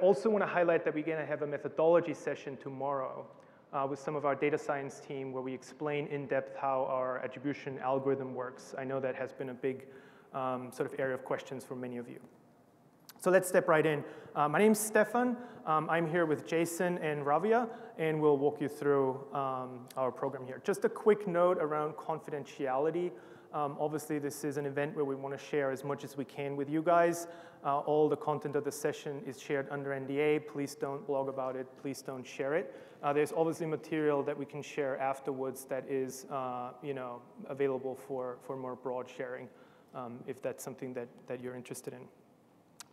also want to highlight that we're going to have a methodology session tomorrow with some of our data science team where we explain in depth how our attribution algorithm works. I know that has been a big sort of area of questions for many of you. So let's step right in. My name's Stefan. I'm here with Jason and Ravia, and we'll walk you through our program here. Just a quick note around confidentiality. Obviously, this is an event where we want to share as much as we can with you guys. All the content of the session is shared under NDA. Please don't blog about it. Please don't share it. There's obviously material that we can share afterwards that is available for more broad sharing if that's something that you're interested in.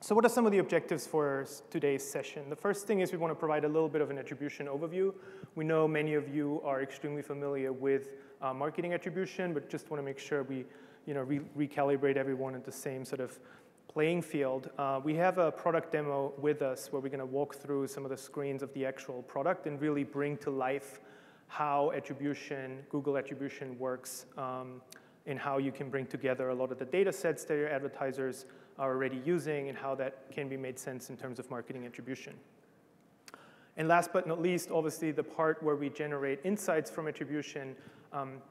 So what are some of the objectives for today's session? The first thing is we want to provide a little bit of an attribution overview. We know many of you are extremely familiar with marketing attribution, but just want to make sure we recalibrate everyone at the same sort of playing field. We have a product demo with us where we're going to walk through some of the screens of the actual product and really bring to life how attribution, Google attribution works, and how you can bring together a lot of the data sets that your advertisers are already using and how that can be made sense in terms of marketing attribution. And last but not least, obviously, the part where we generate insights from attribution.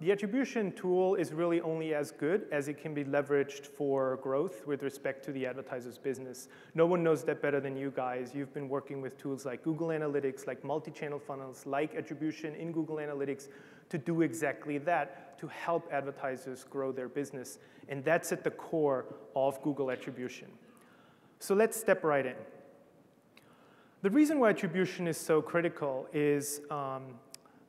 The attribution tool is really only as good as it can be leveraged for growth with respect to the advertiser's business. No one knows that better than you guys. You've been working with tools like Google Analytics, like multi-channel funnels, like attribution in Google Analytics to do exactly that, to help advertisers grow their business. And that's at the core of Google attribution. So let's step right in. The reason why attribution is so critical is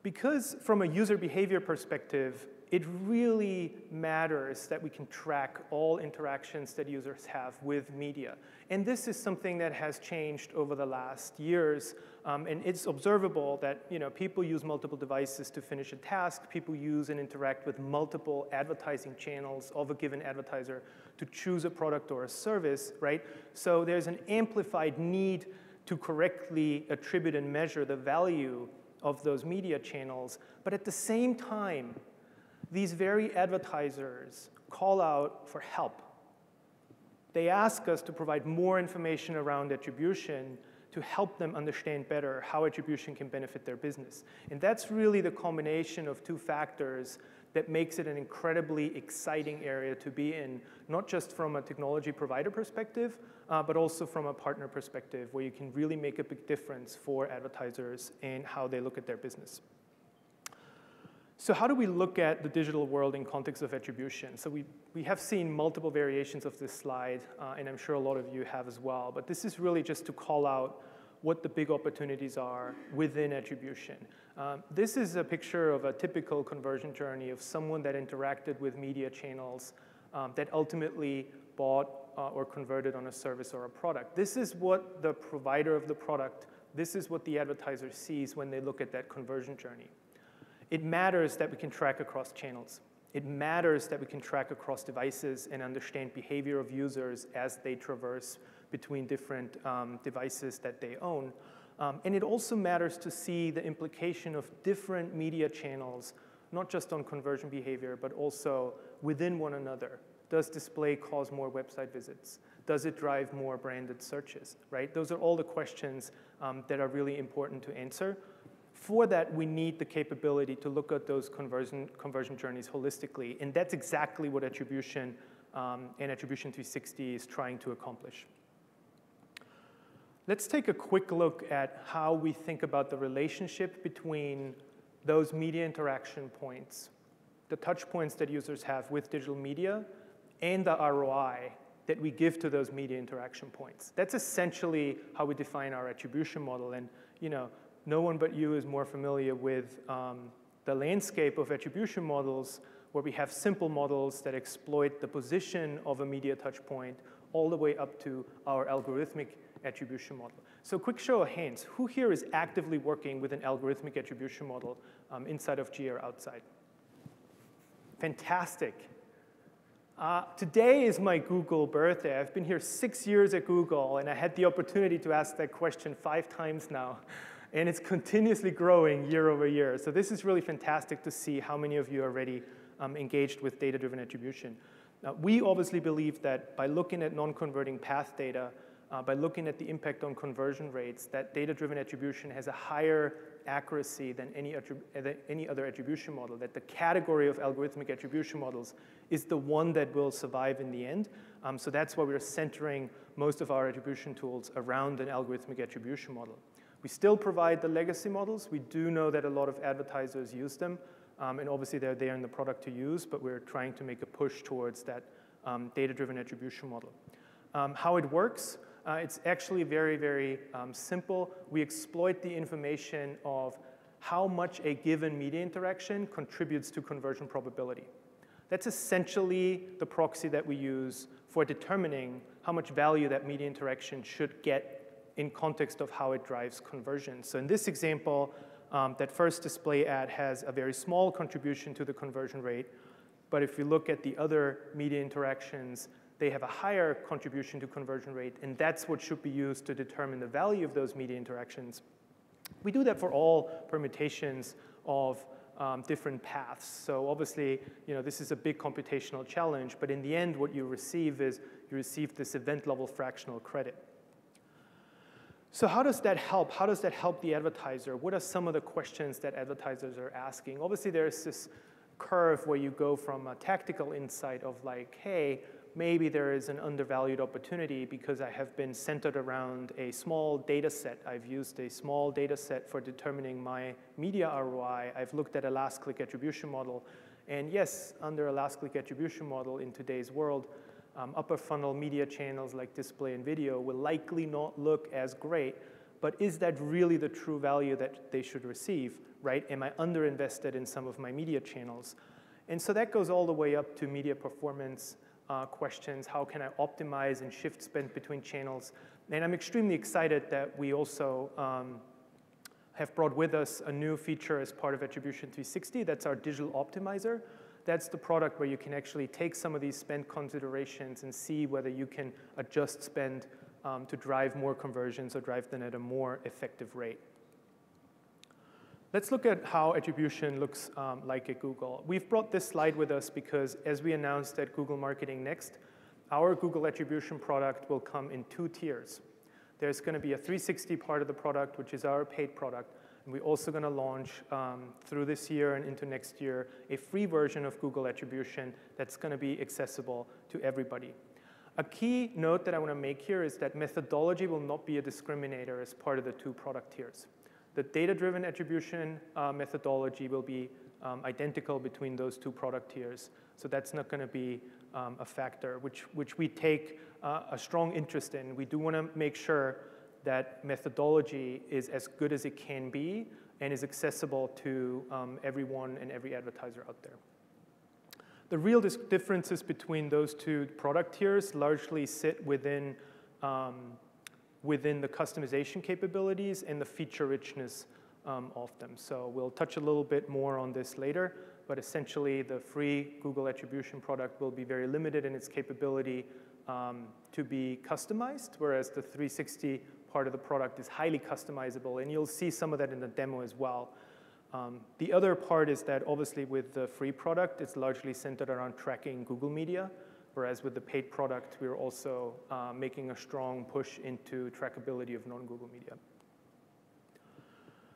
because from a user behavior perspective, it really matters that we can track all interactions that users have with media. And this is something that has changed over the last years. And it's observable that people use multiple devices to finish a task. People use and interact with multiple advertising channels of a given advertiser to choose a product or a service, right? So there's an amplified need to correctly attribute and measure the value of those media channels. But at the same time, these very advertisers call out for help. They ask us to provide more information around attribution to help them understand better how attribution can benefit their business. And that's really the combination of two factors that makes it an incredibly exciting area to be in, not just from a technology provider perspective, but also from a partner perspective, where you can really make a big difference for advertisers and how they look at their business. So how do we look at the digital world in context of attribution? So we have seen multiple variations of this slide, and I'm sure a lot of you have as well. But this is really just to call out what the big opportunities are within attribution. This is a picture of a typical conversion journey of someone that interacted with media channels that ultimately bought or converted on a service or a product. This is what the provider of the product, this is what the advertiser sees when they look at that conversion journey. It matters that we can track across channels. It matters that we can track across devices and understand behavior of users as they traverse between different devices that they own. And it also matters to see the implication of different media channels, not just on conversion behavior, but also within one another. Does display cause more website visits? Does it drive more branded searches, right? Those are all the questions that are really important to answer. For that, we need the capability to look at those conversion journeys holistically, and that's exactly what attribution and Attribution 360 is trying to accomplish. Let's take a quick look at how we think about the relationship between those media interaction points, the touch points that users have with digital media, and the ROI that we give to those media interaction points. That's essentially how we define our attribution model. And no one but you is more familiar with the landscape of attribution models, where we have simple models that exploit the position of a media touch point all the way up to our algorithmic attribution model. So quick show of hands, who here is actively working with an algorithmic attribution model inside of G or outside? Fantastic. Today is my Google birthday. I've been here 6 years at Google, and I had the opportunity to ask that question 5 times now. And it's continuously growing year over year. So this is really fantastic to see how many of you are already engaged with data-driven attribution. We obviously believe that by looking at non-converting path data, by looking at the impact on conversion rates, that data-driven attribution has a higher accuracy than any other attribution model, that the category of algorithmic attribution models is the one that will survive in the end. So that's why we're centering most of our attribution tools around an algorithmic attribution model. We still provide the legacy models. We do know that a lot of advertisers use them, and obviously they're there in the product to use, but we're trying to make a push towards that data-driven attribution model. How it works, it's actually very, very simple. We exploit the information of how much a given media interaction contributes to conversion probability. That's essentially the proxy that we use for determining how much value that media interaction should get in context of how it drives conversion. So in this example, that first display ad has a very small contribution to the conversion rate, but if you look at the other media interactions, they have a higher contribution to conversion rate, and that's what should be used to determine the value of those media interactions. We do that for all permutations of different paths. So obviously, this is a big computational challenge, but in the end, what you receive is you receive this event-level fractional credit. So how does that help? How does that help the advertiser? What are some of the questions that advertisers are asking? Obviously, there's this curve where you go from a tactical insight of like, hey, maybe there is an undervalued opportunity because I have been centered around a small data set. I've used a small data set for determining my media ROI. I've looked at a last click attribution model. And yes, under a last click attribution model in today's world, upper funnel media channels like display and video will likely not look as great. But is that really the true value that they should receive, right? Am I underinvested in some of my media channels? And so that goes all the way up to media performance questions. How can I optimize and shift spend between channels? And I'm extremely excited that we also have brought with us a new feature as part of Attribution 360. That's our digital optimizer. That's the product where you can actually take some of these spend considerations and see whether you can adjust spend to drive more conversions or drive them at a more effective rate. Let's look at how attribution looks like at Google. We've brought this slide with us because as we announced at Google Marketing Next, our Google attribution product will come in 2 tiers. There's going to be a 360 part of the product, which is our paid product. And we're also going to launch through this year and into next year a free version of Google attribution that's going to be accessible to everybody. A key note that I want to make here is that methodology will not be a discriminator as part of the 2 product tiers. The data-driven attribution methodology will be identical between those 2 product tiers. So that's not going to be a factor, which we take a strong interest in. We do want to make sure that methodology is as good as it can be and is accessible to everyone and every advertiser out there. The real differences between those 2 product tiers largely sit within the customization capabilities and the feature richness of them. So we'll touch a little bit more on this later, but essentially the free Google attribution product will be very limited in its capability to be customized, whereas the 360 part of the product is highly customizable, and you'll see some of that in the demo as well. The other part is that obviously with the free product, it's largely centered around tracking Google Media, whereas with the paid product, we're also making a strong push into trackability of non-Google Media.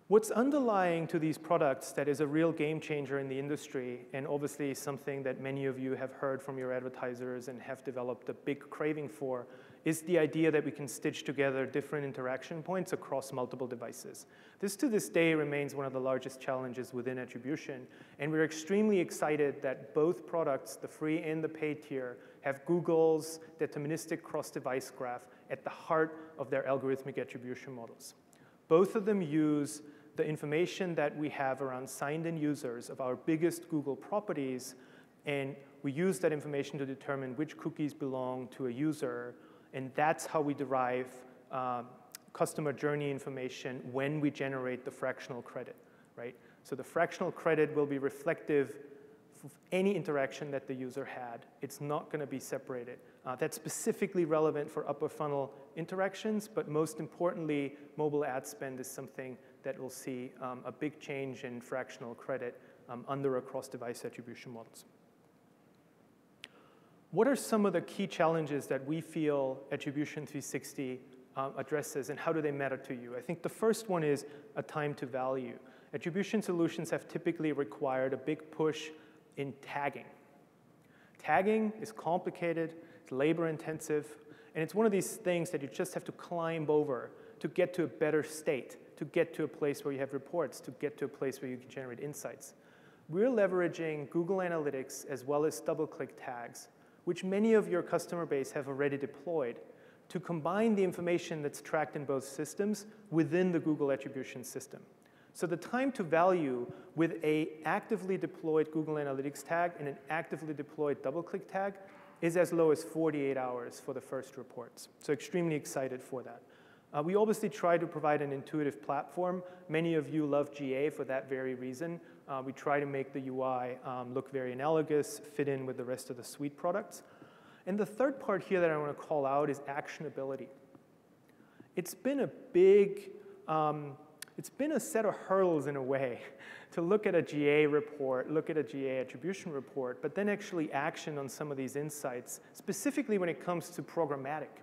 What's underlying to these products that is a real game changer in the industry, and obviously something that many of you have heard from your advertisers and have developed a big craving for, is the idea that we can stitch together different interaction points across multiple devices. This to this day remains one of the largest challenges within attribution, and we're extremely excited that both products, the free and the paid tier, have Google's deterministic cross-device graph at the heart of their algorithmic attribution models. Both of them use the information that we have around signed-in users of our biggest Google properties, and we use that information to determine which cookies belong to a user, and that's how we derive customer journey information when we generate the fractional credit, right? So the fractional credit will be reflective of any interaction that the user had. It's not going to be separated. That's specifically relevant for upper funnel interactions, but most importantly, mobile ad spend is something that will see a big change in fractional credit under across device attribution models. what are some of the key challenges that we feel Attribution 360 addresses, and how do they matter to you? I think the first one is a time to value. Attribution solutions have typically required a big push in tagging. Tagging is complicated, it's labor intensive, and it's one of these things that you just have to climb over to get to a better state, to get to a place where you have reports, to get to a place where you can generate insights. We're leveraging Google Analytics as well as double-click tags, which many of your customer base have already deployed, to combine the information that's tracked in both systems within the Google Attribution system. So the time to value with an actively deployed Google Analytics tag and an actively deployed double-click tag is as low as 48 hours for the first reports. So extremely excited for that. We obviously try to provide an intuitive platform. Many of you love GA for that very reason. We try to make the UI look very analogous, fit in with the rest of the suite products. And the third part here that I want to call out is actionability. It's been a big, it's been a set of hurdles in a way to look at a GA report, look at a GA attribution report, but then actually action on some of these insights, specifically when it comes to programmatic.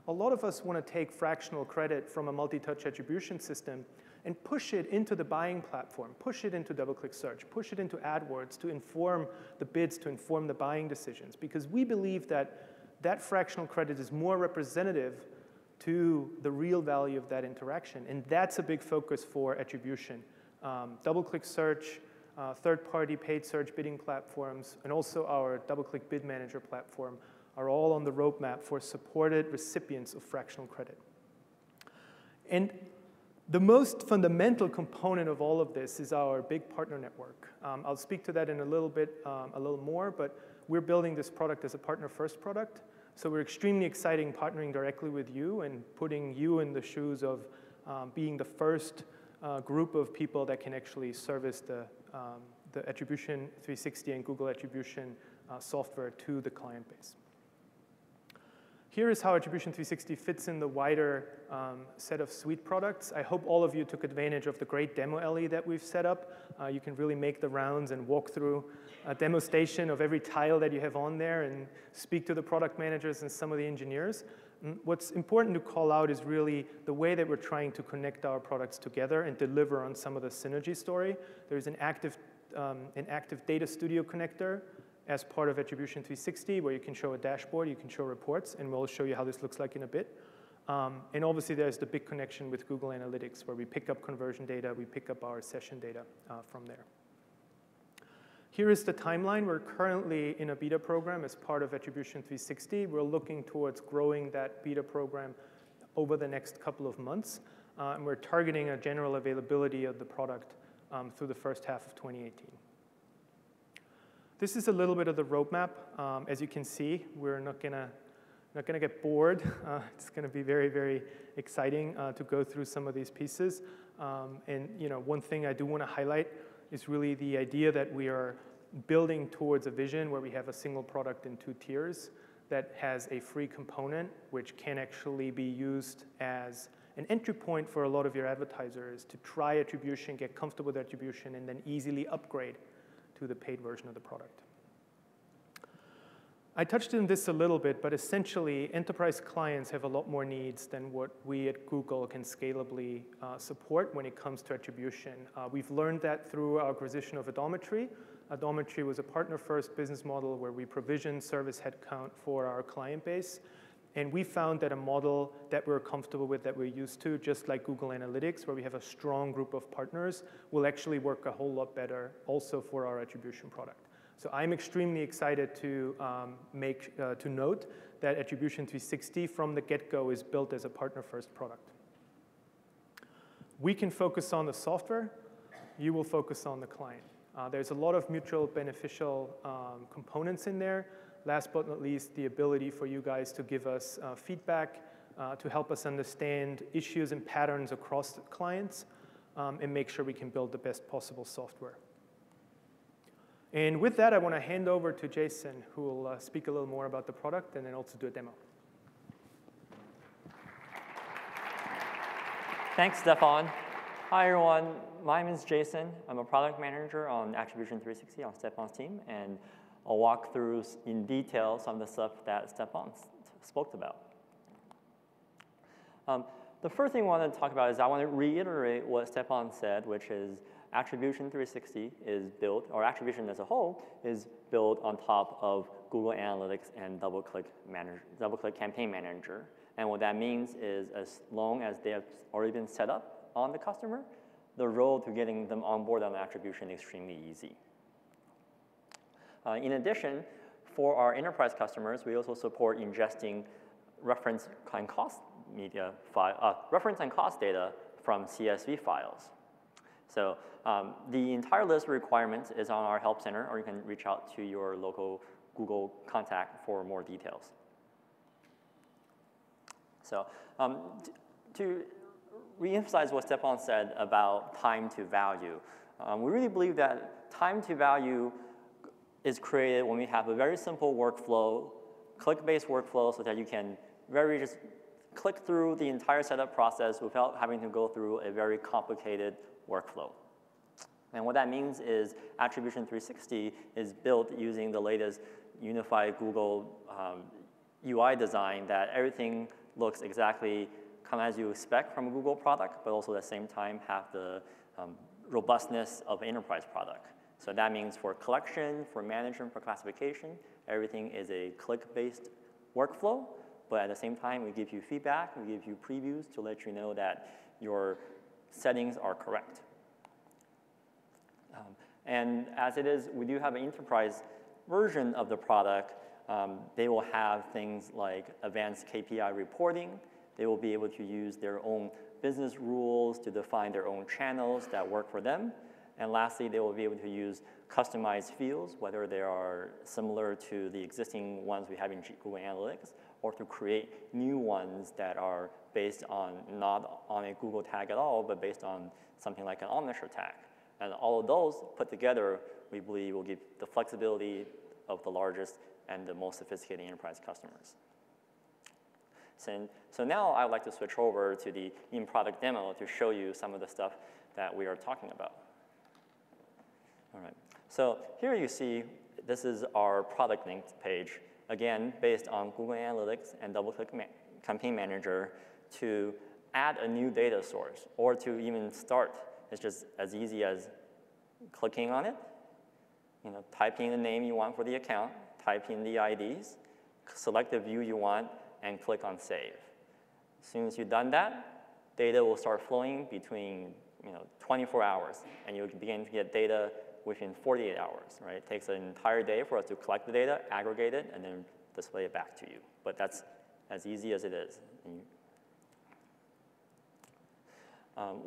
A lot of us want to take fractional credit from a multi-touch attribution system and push it into the buying platform, push it into double-click search, push it into AdWords to inform the bids, to inform the buying decisions, because we believe that that fractional credit is more representative to the real value of that interaction, and that's a big focus for attribution. Double-click search, third-party paid search bidding platforms, and also our double-click bid manager platform are all on the roadmap for supported recipients of fractional credit. And the most fundamental component of all of this is our big partner network. I'll speak to that in a little more, but we're building this product as a partner-first product. So we're extremely excited partnering directly with you and putting you in the shoes of being the first group of people that can actually service the Attribution 360 and Google Attribution software to the client base. Here is how Attribution 360 fits in the wider set of suite products. I hope all of you took advantage of the great demo alley that we've set up. You can really make the rounds and walk through a demo station of every tile that you have on there and speak to the product managers and some of the engineers. What's important to call out is really the way that we're trying to connect our products together and deliver on some of the synergy story. There's an active data studio connector as part of Attribution 360, where you can show a dashboard, you can show reports, and we'll show you how this looks like in a bit. And obviously, there's the big connection with Google Analytics, where we pick up conversion data, we pick up our session data from there. Here is the timeline. We're currently in a beta program as part of Attribution 360. We're looking towards growing that beta program over the next couple of months, and we're targeting a general availability of the product through the first half of 2018. This is a little bit of the roadmap. As you can see, we're not gonna get bored. It's gonna be very, very exciting to go through some of these pieces. And one thing I do want to highlight is really the idea that we are building towards a vision where we have a single product in 2 tiers that has a free component, which can actually be used as an entry point for a lot of your advertisers to try attribution, get comfortable with attribution, and then easily upgrade to the paid version of the product. I touched on this a little bit, but essentially, enterprise clients have a lot more needs than what we at Google can scalably support when it comes to attribution. We've learned that through our acquisition of Adometry. Adometry was a partner-first business model where we provision service headcount for our client base. And we found that a model that we're comfortable with, that we're used to, just like Google Analytics, where we have a strong group of partners, will actually work a whole lot better also for our attribution product. So I'm extremely excited to note that Attribution 360 from the get-go is built as a partner-first product. We can focus on the software. You will focus on the client. There's a lot of mutual beneficial components in there. Last but not least, the ability for you guys to give us feedback, to help us understand issues and patterns across the clients, and make sure we can build the best possible software. And with that, I want to hand over to Jason, who will speak a little more about the product and then also do a demo. Thanks, Stefan. Hi, everyone. My name is Jason. I'm a product manager on Attribution 360 on Stefan's team. And I'll walk through in detail some of the stuff that Stefan spoke about. The first thing I want to talk about is I want to reiterate what Stefan said, which is Attribution 360 is built, or Attribution as a whole, is built on top of Google Analytics and DoubleClick Campaign Manager. And what that means is as long as they have already been set up on the customer, the road to getting them on board on Attribution is extremely easy. In addition, for our enterprise customers, we also support ingesting reference and cost data from CSV files. So the entire list of requirements is on our Help Center, or you can reach out to your local Google contact for more details. So to reemphasize what Stefan said about time to value, we really believe that time to value is created when we have a very simple workflow, click-based workflow, so that you can just click through the entire setup process without having to go through a very complicated workflow. And what that means is Attribution 360 is built using the latest unified Google UI design, that everything looks exactly kind of as you expect from a Google product, but also at the same time have the robustness of an enterprise product. So that means for collection, for management, for classification, everything is a click-based workflow, but at the same time, we give you feedback, we give you previews to let you know that your settings are correct. And as it is, we do have an enterprise version of the product. They will have things like advanced KPI reporting. They will be able to use their own business rules to define their own channels that work for them. And lastly, they will be able to use customized fields, whether they are similar to the existing ones we have in Google Analytics, or to create new ones that are based on not on a Google tag at all, but based on something like an Omniture tag. And all of those put together, we believe will give the flexibility of the largest and the most sophisticated enterprise customers. So now I'd like to switch over to the in-product demo to show you some of the stuff that we are talking about. All right, so here you see this is our product linked page, again, based on Google Analytics and DoubleClick Campaign Manager to add a new data source, or to even start. It's just as easy as clicking on it, typing the name you want for the account, typing the IDs, select the view you want, and click on Save. As soon as you've done that, data will start flowing between 24 hours, and you'll begin to get data within 48 hours, right? It takes an entire day for us to collect the data, aggregate it, and then display it back to you. But that's as easy as it is.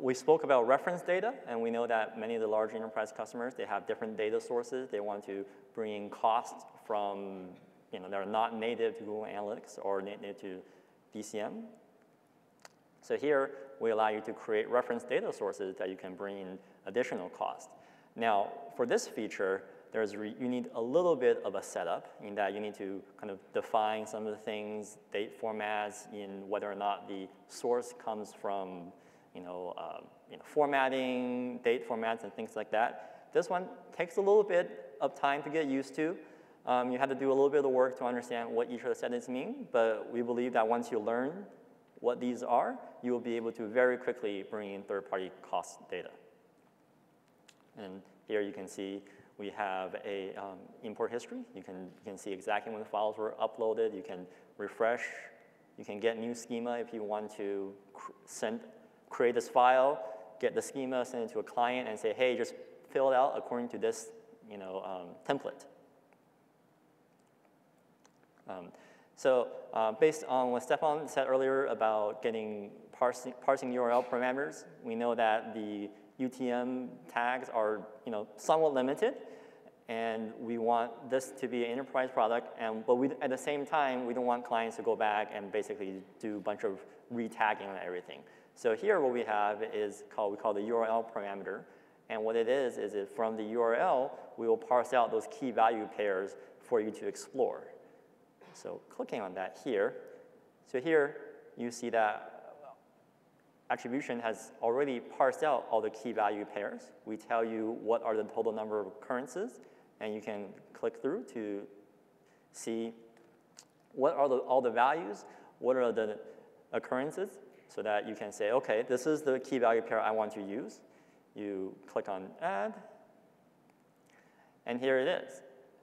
We spoke about reference data, and we know that many of the large enterprise customers, they have different data sources. They want to bring in costs from, that are not native to Google Analytics or native to DCM. So here, we allow you to create reference data sources that you can bring in additional cost. Now, for this feature, you need a little bit of a setup in that you need to kind of define some of the things, date formats, in whether or not the source comes from formatting, date formats, and things like that. This one takes a little bit of time to get used to. You have to do a little bit of work to understand what each of the settings mean, but we believe that once you learn what these are, you will be able to very quickly bring in third-party cost data. And here you can see we have a import history. You can see exactly when the files were uploaded. You can refresh. You can get new schema if you want to create this file, get the schema, send it to a client, and say, hey, just fill it out according to this template. So based on what Stefan said earlier about parsing URL parameters, we know that the UTM tags are somewhat limited, and we want this to be an enterprise product, but at the same time, we don't want clients to go back and basically do a bunch of retagging and everything. So here what we have is we call the URL parameter, and what it is from the URL, we will parse out those key value pairs for you to explore. So clicking on that here, so here you see that Attribution has already parsed out all the key value pairs. We tell you what are the total number of occurrences, and you can click through to see what are all the values, what are the occurrences, so that you can say, okay, this is the key value pair I want to use. You click on add, and here it is.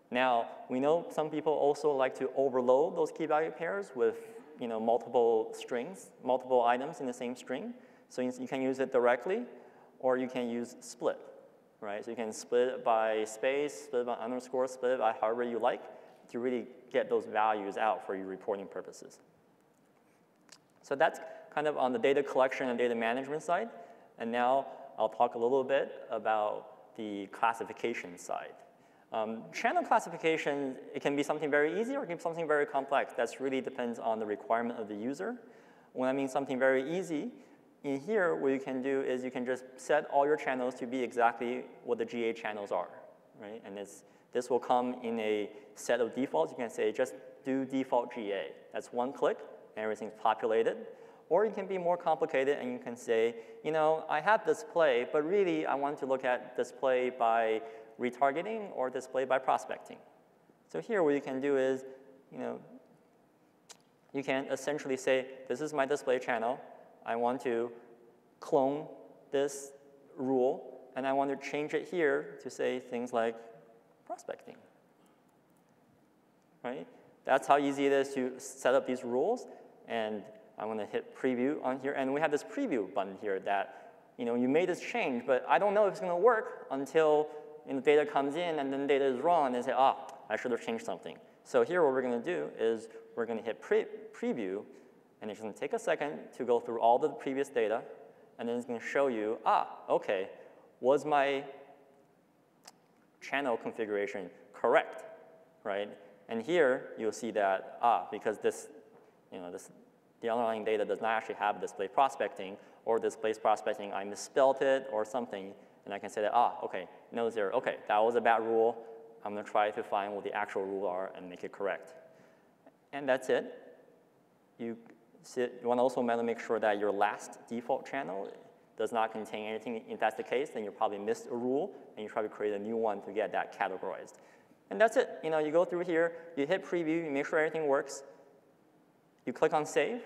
Now, we know some people also like to overload those key value pairs with multiple strings, multiple items in the same string. So you can use it directly, or you can use split, right? So you can split it by space, split it by underscore, split it by however you like to really get those values out for your reporting purposes. So that's kind of on the data collection and data management side. And now I'll talk a little bit about the classification side. Channel classification, it can be something very easy or it can be something very complex. That really depends on the requirement of the user. When I mean something very easy, in here what you can do is you can just set all your channels to be exactly what the GA channels are, right? And this will come in a set of defaults. You can say just do default GA. That's one click and everything's populated. Or you can be more complicated and you can say, I have display, but really I want to look at display by retargeting or display by prospecting. So here what you can do is, you can essentially say, this is my display channel. I want to clone this rule, and I want to change it here to say things like prospecting, right? That's how easy it is to set up these rules. And I'm going to hit preview on here. And we have this preview button here that, you made this change, but I don't know if it's going to work until data comes in and then data is wrong, and they say, I should have changed something. So here what we're going to do is we're going to hit preview, and it's going to take a second to go through all the previous data, and then it's going to show you, okay, was my channel configuration correct, right? And here you'll see that, because this, the underlying data does not actually have display prospecting, or display prospecting, I misspelled it or something, and I can say that, okay, no zero, okay, that was a bad rule. I'm going to try to find what the actual rules are and make it correct. And that's it. You want to also make sure that your last default channel does not contain anything. If that's the case, then you probably missed a rule, and you try to create a new one to get that categorized. And that's it. You go through here, you hit preview, you make sure everything works, you click on save,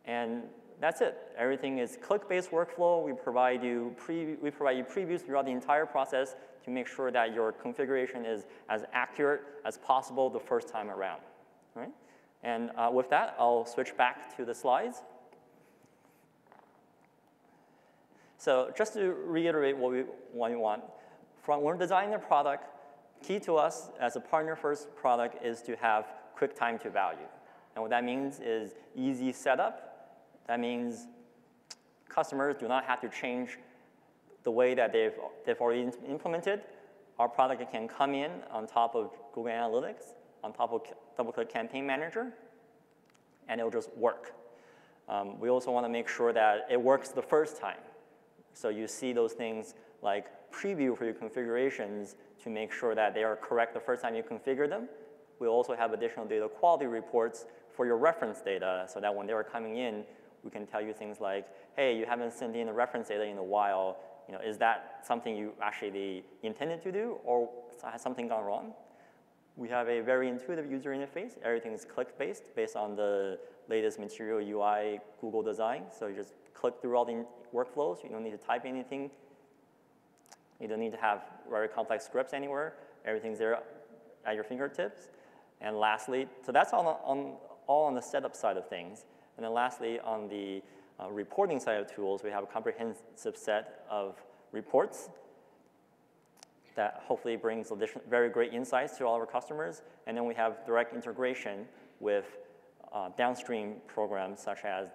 and that's it. Everything is click-based workflow. We provide you previews throughout the entire process to make sure that your configuration is as accurate as possible the first time around, right? And with that, I'll switch back to the slides. So just to reiterate what we want, when we're designing a product, key to us as a partner-first product is to have quick time to value. And what that means is easy setup. That means customers do not have to change the way that they've already implemented. Our product can come in on top of Google Analytics, on top of DoubleClick Campaign Manager, and it'll just work. We also want to make sure that it works the first time. So you see those things like preview for your configurations to make sure that they are correct the first time you configure them. We'll also have additional data quality reports for your reference data so that when they are coming in, we can tell you things like, hey, you haven't sent in the reference data in a while. Is that something you actually intended to do, or has something gone wrong? We have a very intuitive user interface. Everything is click-based based on the latest Material UI Google design. So you just click through all the workflows. You don't need to type anything. You don't need to have very complex scripts anywhere. Everything's there at your fingertips. And lastly, so that's all on the setup side of things. And then lastly, on the reporting side of tools, we have a comprehensive set of reports that hopefully brings very great insights to all of our customers. And then we have direct integration with downstream programs such as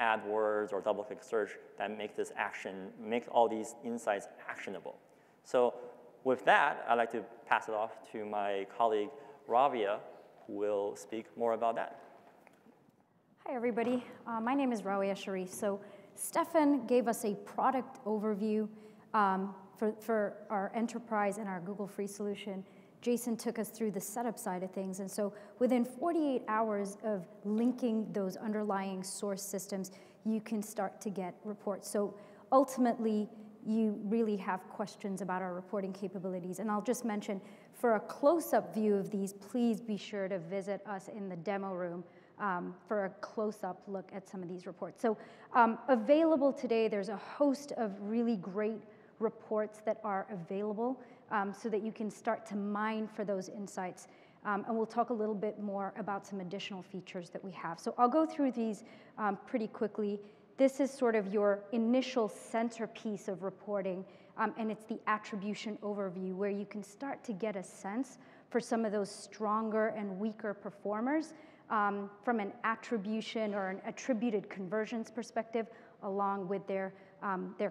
AdWords or DoubleClick Search that make all these insights actionable. So with that, I'd like to pass it off to my colleague, Ravia, who will speak more about that. Hi, everybody. My name is Rawia Sharif. So Stefan gave us a product overview for our enterprise and our Google Free solution. Jason took us through the setup side of things. And so within 48 hours of linking those underlying source systems, you can start to get reports. So ultimately, you really have questions about our reporting capabilities. And I'll just mention, For a close-up view of these, please be sure to visit us in the demo room for a close-up look at some of these reports. So available today, there's a host of really great reports that are available so that you can start to mine for those insights. And we'll talk a little bit more about some additional features that we have. So I'll go through these pretty quickly. This is sort of your initial centerpiece of reporting, and it's the attribution overview, where you can start to get a sense for some of those stronger and weaker performers from an attribution or an attributed conversions perspective, along with their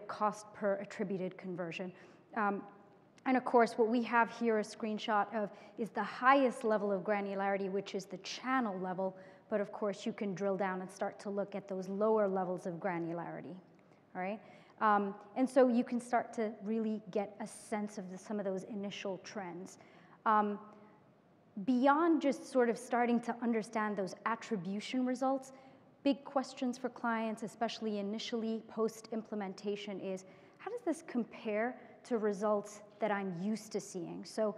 cost per attributed conversion. And of course, what we have here a screenshot of is the highest level of granularity, which is the channel level. But of course, you can drill down and start to look at those lower levels of granularity, all right? And so you can start to really get a sense of some of those initial trends. Beyond just sort of starting to understand those attribution results, big questions for clients, especially initially post-implementation, is how does this compare to results that I'm used to seeing? So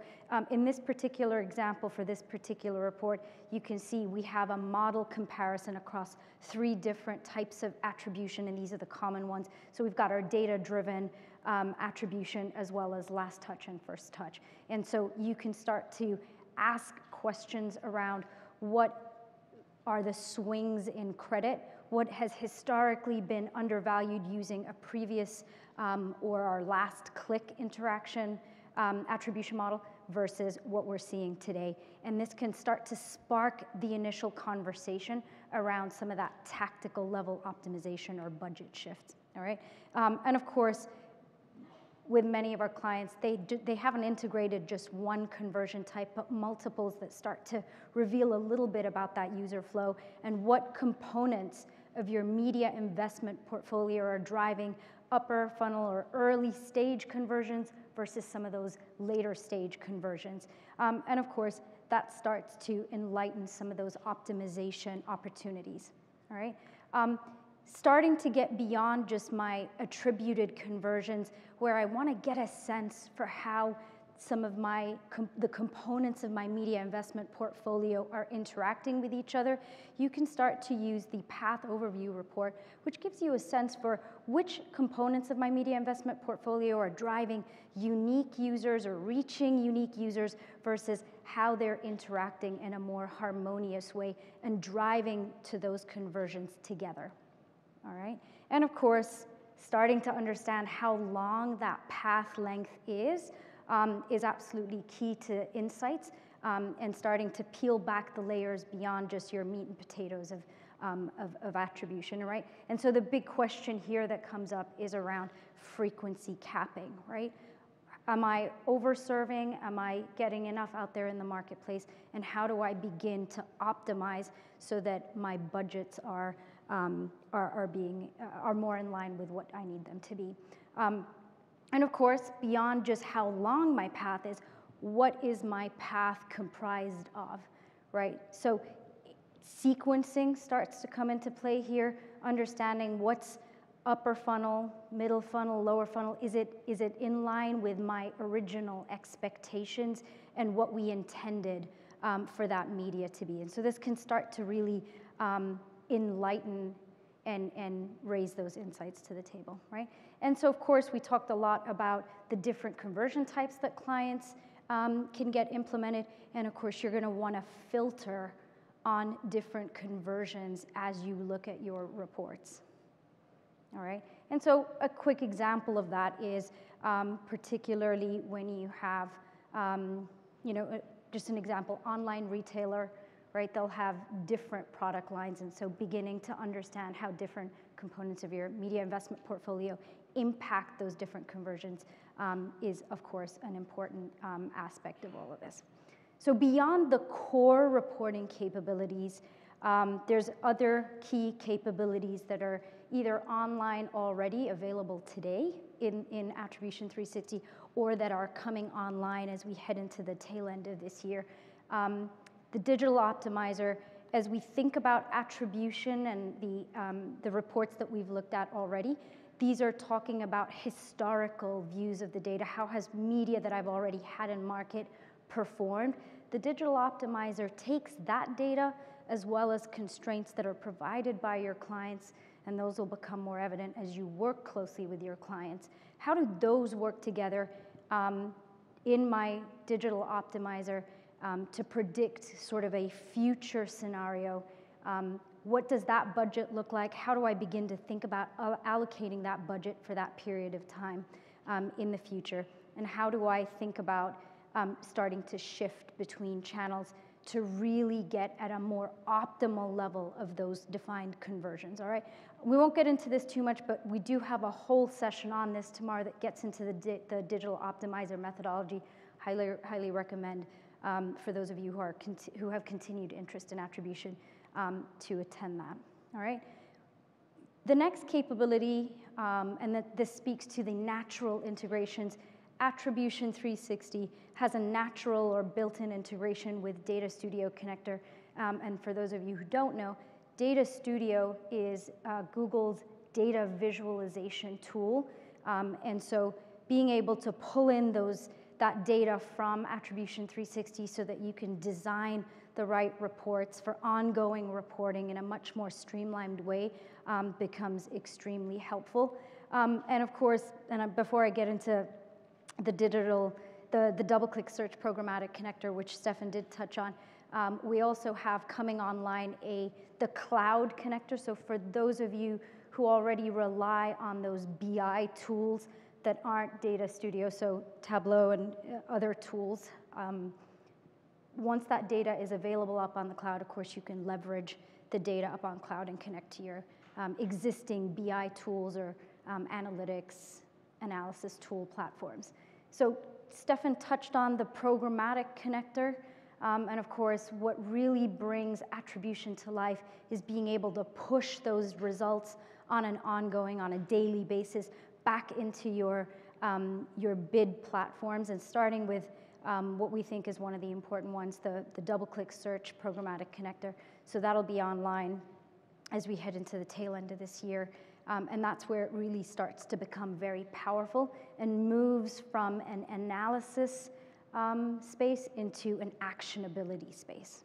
in this particular example for this particular report, you can see we have a model comparison across 3 different types of attribution, and these are the common ones. So we've got our data-driven attribution as well as last touch and first touch. And so you can start to ask questions around what are the swings in credit, what has historically been undervalued using a previous or our last click interaction attribution model versus what we're seeing today. And this can start to spark the initial conversation around some of that tactical level optimization or budget shift, all right? And of course, with many of our clients, they haven't integrated just one conversion type, but multiples that start to reveal a little bit about that user flow and what components of your media investment portfolio are driving upper funnel or early stage conversions versus some of those later stage conversions. And of course, that starts to enlighten some of those optimization opportunities, all right? Starting to get beyond just my attributed conversions, where I want to get a sense for how some of the components of my media investment portfolio are interacting with each other, you can start to use the Path Overview report, which gives you a sense for which components of my media investment portfolio are driving unique users or reaching unique users versus how they're interacting in a more harmonious way and driving to those conversions together, all right? And of course, starting to understand how long that path length is absolutely key to insights and starting to peel back the layers beyond just your meat and potatoes of attribution, right? And so the big question here that comes up is around frequency capping, right? Am I over-serving? Am I getting enough out there in the marketplace? And how do I begin to optimize so that my budgets are more in line with what I need them to be? And of course, beyond just how long my path is, what is my path comprised of, right? So sequencing starts to come into play here, understanding what's upper funnel, middle funnel, lower funnel. Is it in line with my original expectations and what we intended for that media to be? And so this can start to really enlighten and raise those insights to the table, right? And so, of course, we talked a lot about the different conversion types that clients can get implemented. And of course, you're going to want to filter on different conversions as you look at your reports, all right? And so a quick example of that is particularly when you have, just an example, online retailer, right? They'll have different product lines, and so beginning to understand how different components of your media investment portfolio impact those different conversions is, of course, an important aspect of all of this. So beyond the core reporting capabilities, there's other key capabilities that are either online already available today in Attribution 360 or that are coming online as we head into the tail end of this year. The digital optimizer, as we think about attribution and the reports that we've looked at already, these are talking about historical views of the data. How has media that I've already had in market performed. The digital optimizer takes that data as well as constraints that are provided by your clients, and those will become more evident as you work closely with your clients. How do those work together in my digital optimizer to predict sort of a future scenario? What does that budget look like? How do I begin to think about allocating that budget for that period of time in the future? And how do I think about starting to shift between channels to really get at a more optimal level of those defined conversions, all right? We won't get into this too much, but we do have a whole session on this tomorrow that gets into the digital optimizer methodology. Highly recommend for those of you who have continued interest in attribution to attend that, all right? The next capability, and this speaks to the natural integrations, Attribution 360 has a natural or built-in integration with Data Studio Connector. And for those of you who don't know, Data Studio is Google's data visualization tool. And so being able to pull in that data from Attribution 360 so that you can design the right reports for ongoing reporting in a much more streamlined way becomes extremely helpful. And of course, before I get into the double-click search programmatic connector, which Stefan did touch on, we also have coming online the cloud connector. So for those of you who already rely on those BI tools that aren't Data Studio, so Tableau and other tools, once that data is available up on the cloud, of course, you can leverage the data up on cloud and connect to your existing BI tools or analytics analysis tool platforms. So Stefan touched on the programmatic connector. And of course, what really brings attribution to life is being able to push those results on a daily basis back into your bid platforms, and starting with what we think is one of the important ones, the double-click search programmatic connector. So that'll be online as we head into the tail end of this year. And that's where it really starts to become very powerful and moves from an analysis space into an actionability space.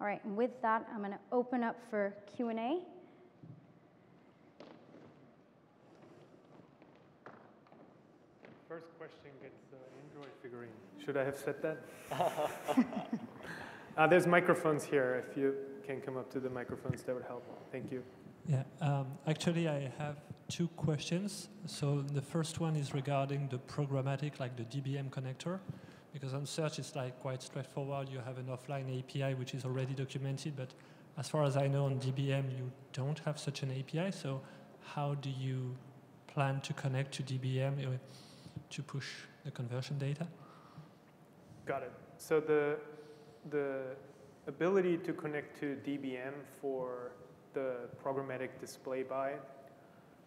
All right, and with that, I'm going to open up for Q&A. First question gets the Android figurine. Should I have said that? There's microphones here. If you can come up to the microphones, that would help. Thank you. Yeah, actually I have two questions. So the first one is regarding the programmatic, like the DBM connector, because on search it's like quite straightforward. You have an offline API which is already documented, but as far as I know on DBM you don't have such an API. So how do you plan to connect to DBM to push the conversion data? Got it. So the ability to connect to DBM for the programmatic display buy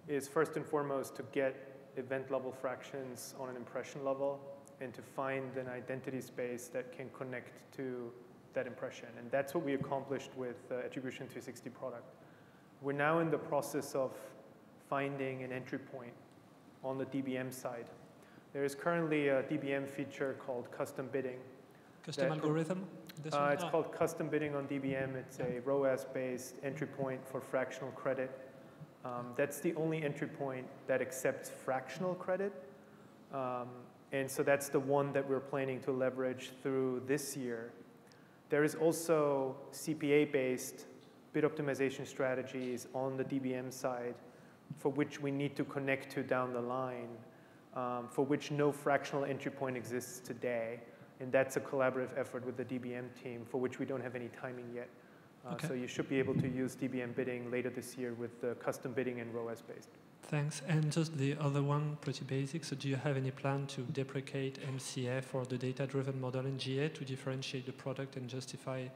is first and foremost to get event-level fractions on an impression level and to find an identity space that can connect to that impression. And that's what we accomplished with the Attribution 360 product. We're now in the process of finding an entry point on the DBM side. There is currently a DBM feature called custom bidding. Custom algorithm? It's called custom bidding on DBM. It's a ROAS-based entry point for fractional credit. That's the only entry point that accepts fractional credit. And so that's the one that we're planning to leverage through this year. There is also CPA-based bid optimization strategies on the DBM side for which we need to connect to down the line, for which no fractional entry point exists today. And that's a collaborative effort with the DBM team for which we don't have any timing yet. Okay. So you should be able to use DBM bidding later this year with the custom bidding and ROAS-based. Thanks. And just the other one, pretty basic. So do you have any plan to deprecate MCF or the data-driven model in GA to differentiate the product and justify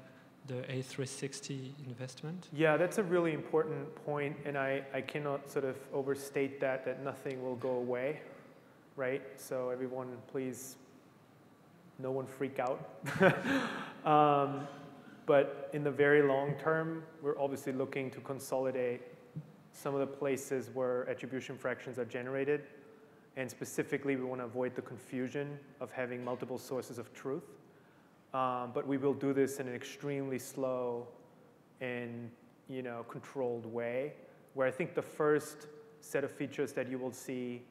the A360 investment? Yeah, that's a really important point, and I cannot sort of overstate that nothing will go away, right? So everyone, please, no one freak out. But in the very long term, we're obviously looking to consolidate some of the places where attribution fractions are generated And specifically, we want to avoid the confusion of having multiple sources of truth. But we will do this in an extremely slow and controlled way, where I think the first set of features that you will see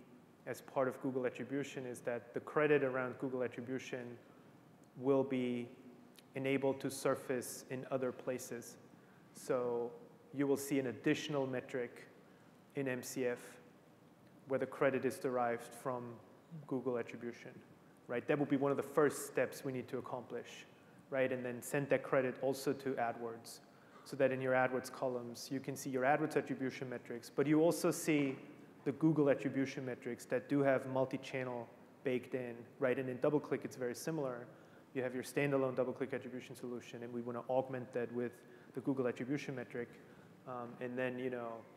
as part of Google Attribution is that the credit around Google Attribution will be enabled to surface in other places. So you will see an additional metric in MCF where the credit is derived from Google Attribution, right? That will be one of the first steps we need to accomplish, right? And then send that credit also to AdWords, so that in your AdWords columns, you can see your AdWords attribution metrics, but you also see the Google attribution metrics that do have multi-channel baked in, right? And in DoubleClick, it's very similar. You have your standalone DoubleClick attribution solution, and we want to augment that with the Google attribution metric. And then,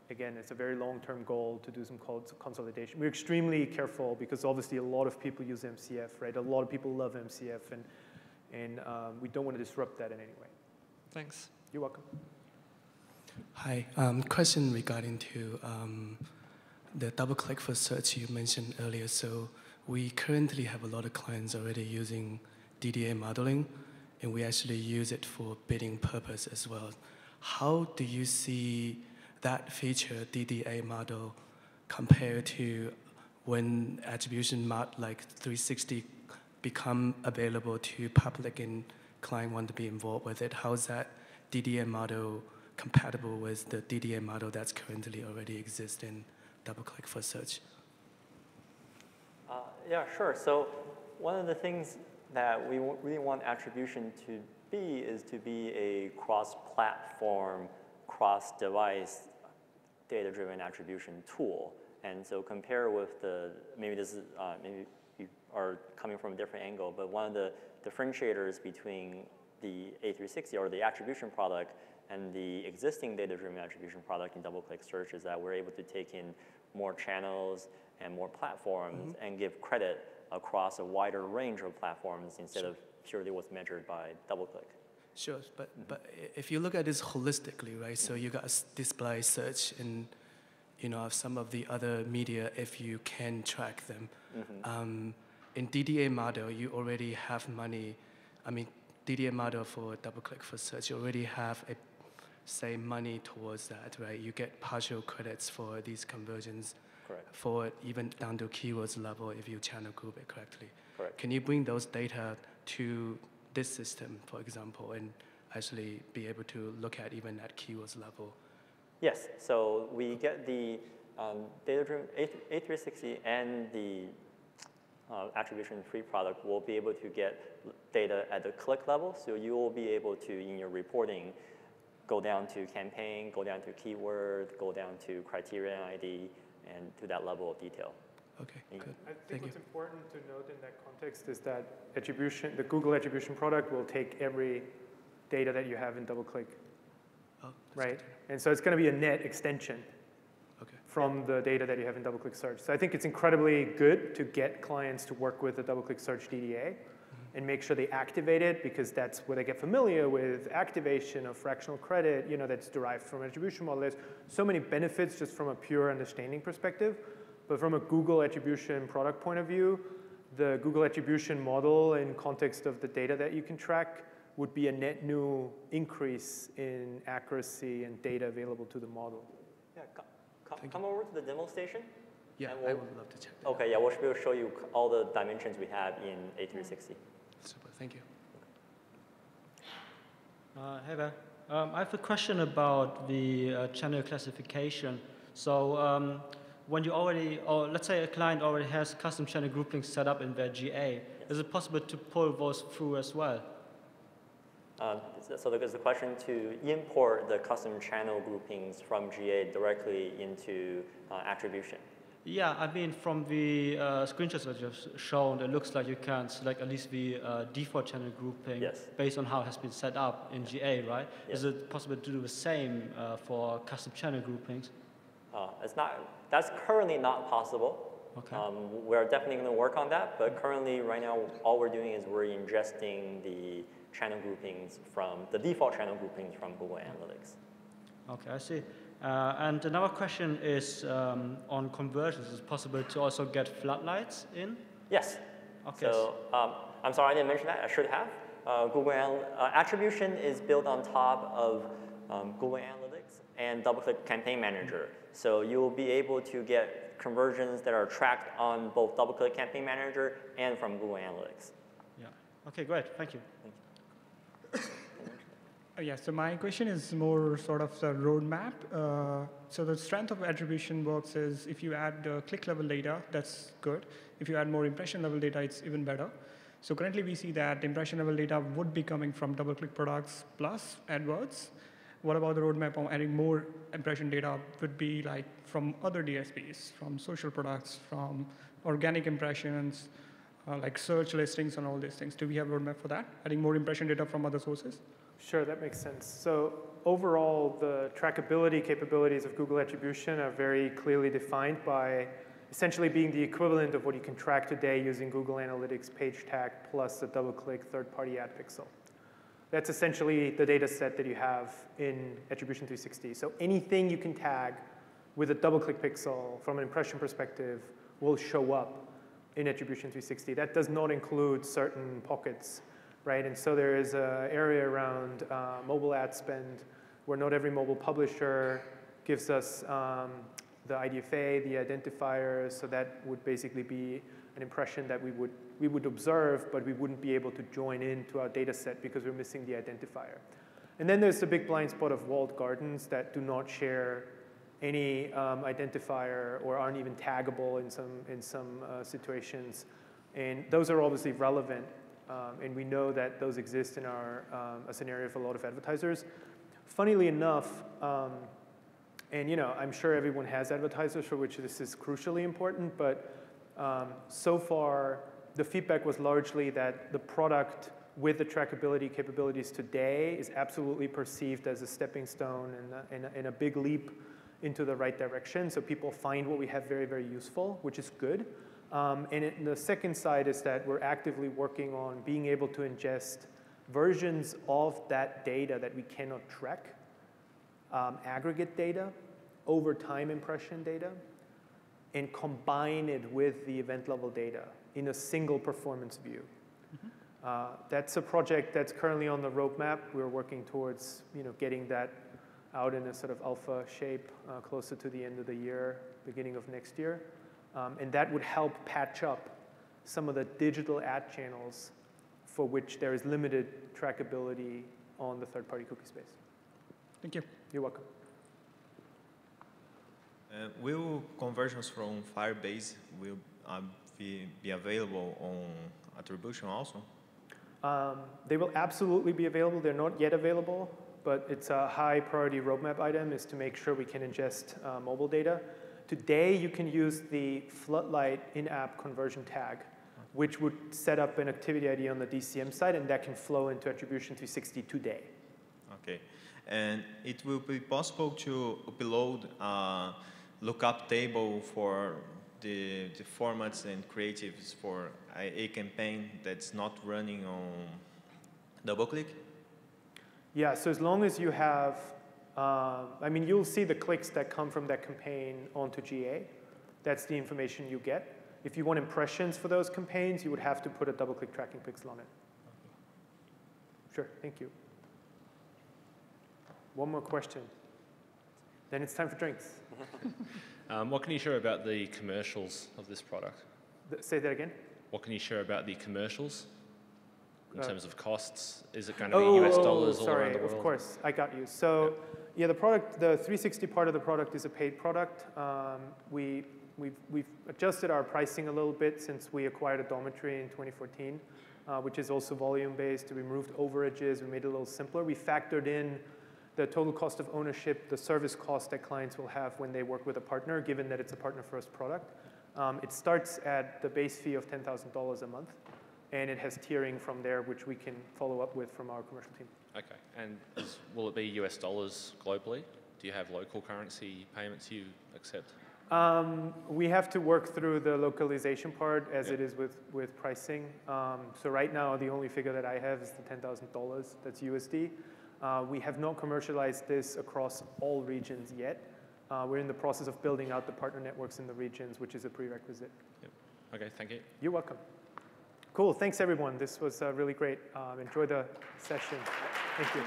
again, it's a very long-term goal to do some consolidation. We're extremely careful because obviously a lot of people use MCF, right? A lot of people love MCF, and we don't want to disrupt that in any way. Thanks. You're welcome. Hi. Question regarding to the DoubleClick for search you mentioned earlier. So we currently have a lot of clients already using DDA modeling, and we actually use it for bidding purpose as well. How do you see that feature, DDA model, compared to when attribution like 360 become available to public and client want to be involved with it? How is that DDA model compatible with the DDA model that's currently already exists in DoubleClick for search? Yeah, sure. So one of the things that we really want attribution to be is to be a cross-platform, cross-device data-driven attribution tool. And so compare with maybe this is, maybe you are coming from a different angle, but one of the differentiators between the A360 or the attribution product and the existing data-driven attribution product in DoubleClick search is that we're able to take in more channels and more platforms and give credit across a wider range of platforms instead of purely what's measured by DoubleClick. Sure, but if you look at this holistically, right? So you got display, search, and some of the other media if you can track them. In DDA model, you already have money. I mean, DDA model for DoubleClick for search, you already have money towards that, right? You get partial credits for these conversions. Correct. For even down to keywords level if you channel group it correctly. Correct. Can you bring those data to this system, for example, and actually be able to look at even at keywords level? Yes, so we get the data-driven A360 and the attribution-free product will be able to get data at the click level, so you will be able to, in your reporting, go down to campaign, go down to keyword, go down to criterion ID, and to that level of detail. Okay, good. I think what's important to note in that context is that the Google attribution product will take every data that you have in DoubleClick, right? And so it's going to be a net extension from the data that you have in DoubleClick search. So I think it's incredibly good to get clients to work with the DoubleClick search DDA and make sure they activate it, because that's where they get familiar with activation of fractional credit, that's derived from an attribution model. There's so many benefits just from a pure understanding perspective. But from a Google attribution product point of view, the Google attribution model in context of the data that you can track would be a net new increase in accuracy and data available to the model. Yeah, come over to the demo station. Yeah, I would love to check that out. Okay, yeah, we'll be able to show you all the dimensions we have in A360. Super, thank you. Hey there. I have a question about the channel classification. So when you already, or let's say a client already has custom channel groupings set up in their GA, is it possible to pull those through as well? So there's a question to import the custom channel groupings from GA directly into attribution. Yeah, I mean, from the screenshots that you've shown, it looks like you can select at least the default channel grouping based on how it has been set up in GA, right? Is it possible to do the same for custom channel groupings? That's currently not possible. Okay. We're definitely going to work on that, but currently, right now, all we're doing is we're ingesting the channel groupings from the default channel groupings from Google Analytics. Okay, I see. And another question is on conversions. Is it possible to also get floodlights in? Yes. Okay. So I'm sorry I didn't mention that. I should have. Attribution is built on top of Google Analytics and DoubleClick Campaign Manager. So you'll be able to get conversions that are tracked on both DoubleClick Campaign Manager and from Google Analytics. Yeah. Okay, great. Thank you. Yeah, so my question is more sort of the roadmap. So the strength of attribution works is if you add click level data, that's good. If you add more impression level data, it's even better. So currently we see that impression level data would be coming from DoubleClick products plus AdWords. What about the roadmap on adding more impression data would be like from other DSPs, from social products, from organic impressions, like search listings and all these things. Do we have a roadmap for that? Adding more impression data from other sources? Sure, that makes sense. So overall, the trackability capabilities of Google Attribution are very clearly defined by essentially being the equivalent of what you can track today using Google Analytics page tag plus a DoubleClick third-party ad pixel. That's essentially the data set that you have in Attribution 360. So anything you can tag with a DoubleClick pixel from an impression perspective will show up in Attribution 360. That does not include certain pockets, right? And so there is an area around mobile ad spend where not every mobile publisher gives us the IDFA, the identifiers, so that would basically be an impression that we would observe, but we wouldn't be able to join into our data set because we're missing the identifier. And then there's the big blind spot of walled gardens that do not share any identifier or aren't even taggable in some situations. And those are obviously relevant, and we know that those exist in a scenario for a lot of advertisers. Funnily enough, and I'm sure everyone has advertisers for which this is crucially important, but so far the feedback was largely that the product with the trackability capabilities today is absolutely perceived as a stepping stone and a big leap into the right direction. So people find what we have very, very useful, which is good. And the second side is that we're actively working on being able to ingest versions of that data that we cannot track, aggregate data, over time impression data, and combine it with the event level data in a single performance view. That's a project that's currently on the roadmap. We're working towards getting that out in a sort of alpha shape closer to the end of the year, beginning of next year. And that would help patch up some of the digital ad channels for which there is limited trackability on the third-party cookie space. Thank you. You're welcome. Will conversions from Firebase will be available on Attribution also? They will absolutely be available. They're not yet available, but it's a high priority roadmap item is to make sure we can ingest mobile data. Today, you can use the Floodlight in-app conversion tag, which would set up an activity ID on the DCM side, and that can flow into Attribution 360 today. Okay. And it will be possible to upload a lookup table for the formats and creatives for a campaign that's not running on DoubleClick? Yeah, so as long as you have, you'll see the clicks that come from that campaign onto GA. That's the information you get. If you want impressions for those campaigns, you would have to put a DoubleClick tracking pixel on it. Sure, thank you. One more question. Then it's time for drinks. What can you share about the commercials of this product? Say that again? What can you share about the commercials in terms of costs? Is it going to be US dollars all around the world? Of course, I got you. So yeah, the 360 part of the product is a paid product. We've adjusted our pricing a little bit since we acquired Odometry in 2014, which is also volume-based. We removed overages. We made it a little simpler. We factored in the total cost of ownership, the service cost that clients will have when they work with a partner, given that it's a partner-first product. It starts at the base fee of $10,000 a month, and it has tiering from there, which we can follow up with from our commercial team. Okay, and will it be US dollars globally? Do you have local currency payments you accept? We have to work through the localization part as it is with pricing. So right now, the only figure that I have is the $10,000. That's USD. We have not commercialized this across all regions yet. We're in the process of building out the partner networks in the regions, which is a prerequisite. Yep. Okay, thank you. You're welcome. Cool, thanks everyone. This was really great. Enjoy the session. Thank you.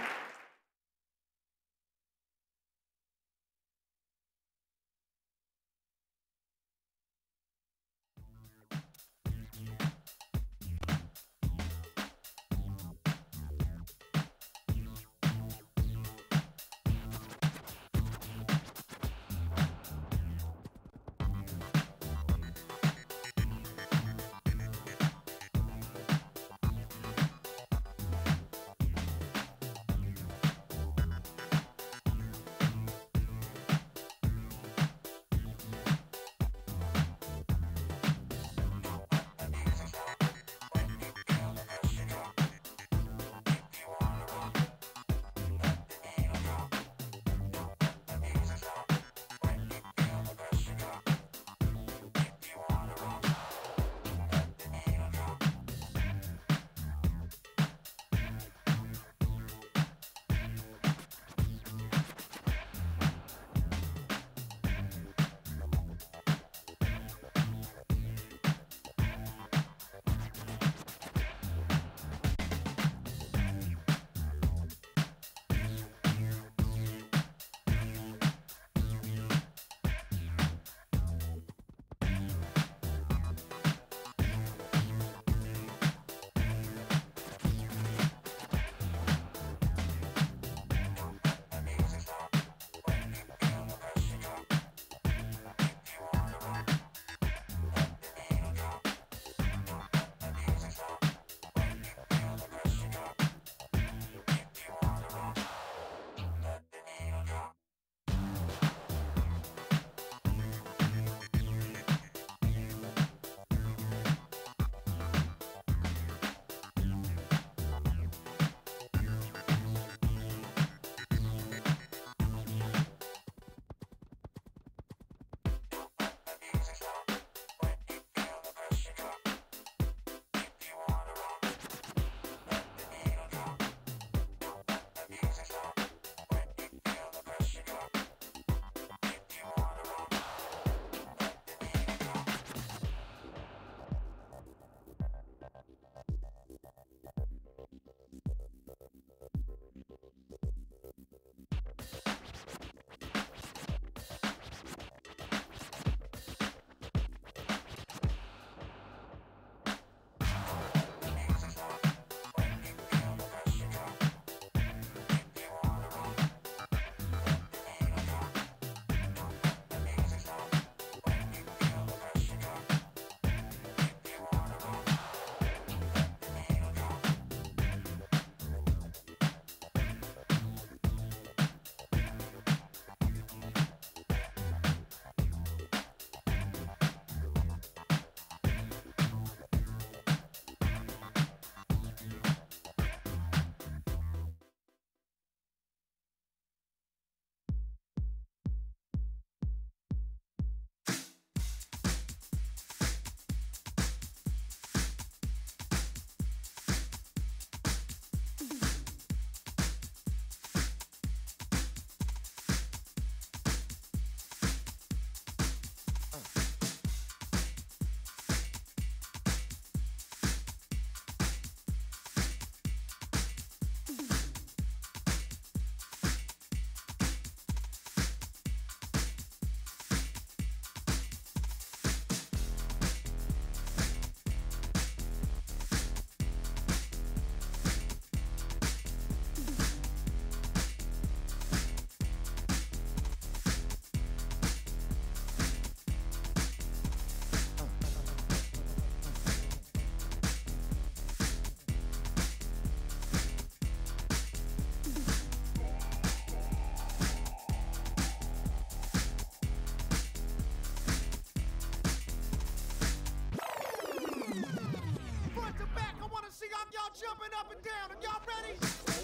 jumping up and down. Are y'all ready?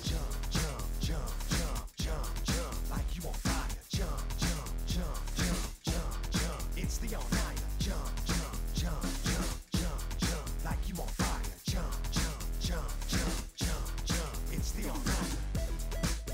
Jump, jump, jump, jump, jump, jump, like you on fire. Jump, jump, jump, jump, jump, jump. It's the all-nighter. Jump, jump, jump, jump, jump, jump, like you on fire. Jump, jump, jump, jump, jump, jump. It's the all-nighter.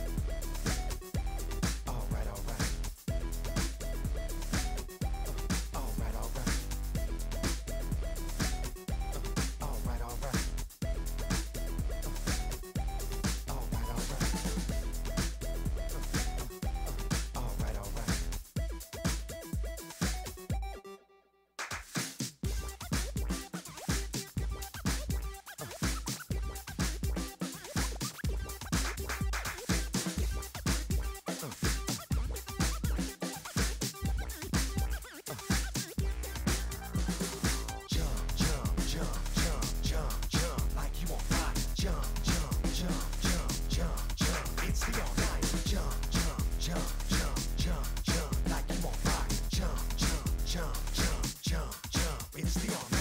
It's the all